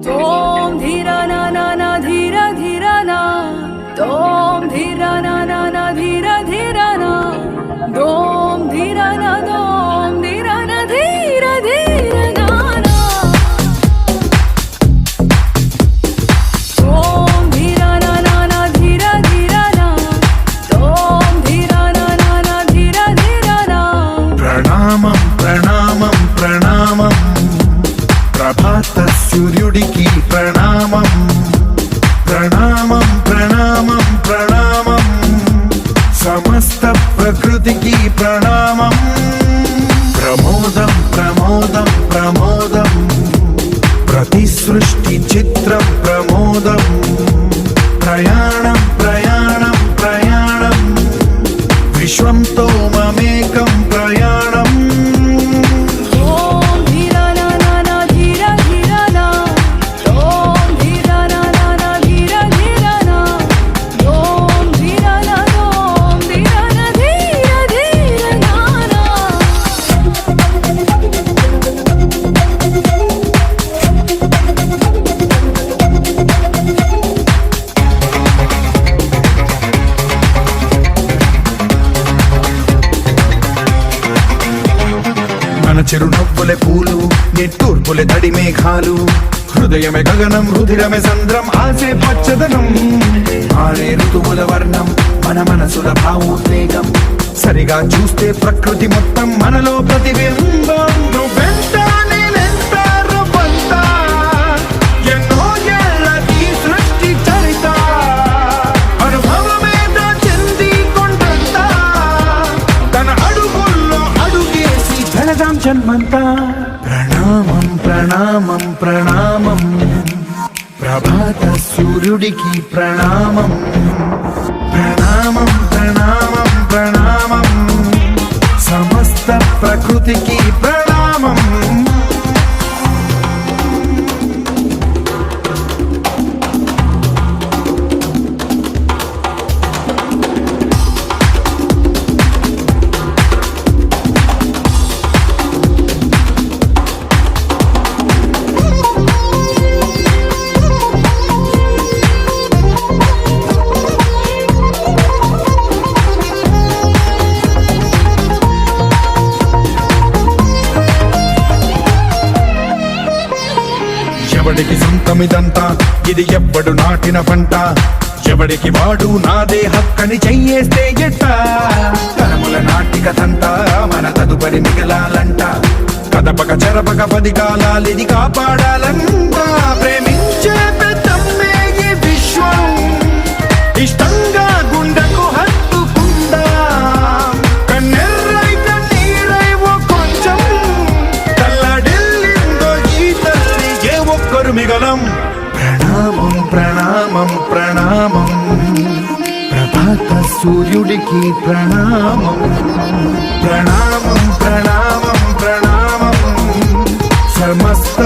तोम धीरा ना ना ना धीरा धीरा ना, तोम धीरा ना ना ना धीरा धीरा ना, दोम धीरा ना दोम धीरा ना धीरा धीरा ना ना, तोम धीरा ना ना ना धीरा धीरा ना, तोम धीरा ना ना ना धीरा धीरा ना। ప్రణామం ప్రణామం ప్రణామం ప్రభాత సూర్యుడికి ప్రణామం ప్రణామం ప్రణామం ప్రణామం సమస్త ప్రకృతికి ప్రణామం ప్రమోదం ప్రమోదం ప్రమోదం ప్రతి సృష్టి చిత్రం ప్రమోదం ప్రయాణం ప్రయాణం ప్రయాణం విశ్వంతో మమేకం ప్రయాణం మన చిరునవ్వులే పూలు నిట్టూర్పులే తడి మేఘాలు హృదయమే గగనం రుధిరమే సంద్రం ఆసే పచ్చదనం ఆరే ఋతువుల వర్ణం మన మనసుల భావోద్వేగం సరిగా చూస్తే ప్రకృతి మొత్తం మనలో ప్రతిబింబం నువ్వెంత నేనెంత రవ్వంత ఎన్నో ఏళ్ళకి సృష్టి చరిత అనుభవమేద చెంది కొండంత తన అడుగుల్లో అడుగేసి ధనదాం జన్మంతా ప్రణామం ప్రణామం ప్రణామం ప్రభాత సూర్యుడికి ప్రణామం ప్రణామం ప్రణామం ప్రణామం సమస్త ప్రకృతికి ప్రణామం ఎవడికి సొంతమిదంతా ఇది ఎవ్వడు నాటిన పంట ఎవడికి వాడు నాదే హక్కని చెయ్యేస్తే ఎట్ట తరముల నాటికతంతా మన తదుపరి మిగలాలంట కదపక చెరపక 10 కాలాలిది కాపాడాలంట ప్రేమించే పెద్దమ్మే ఈ విశ్వం ఇష్టంగా గుండెకు హత్తుకుందా కన్నెర్రై కన్నీరై ఓ కొంచెం తల్లడిల్లిందో ఈ తల్లి ఏ ఒక్కరు మిగలం ప్రణామం ప్రణామం ప్రణామం ప్రభాత సూర్యుడికి ప్రణామం ప్రణామం ప్రణామం ప్రణామం సమస్త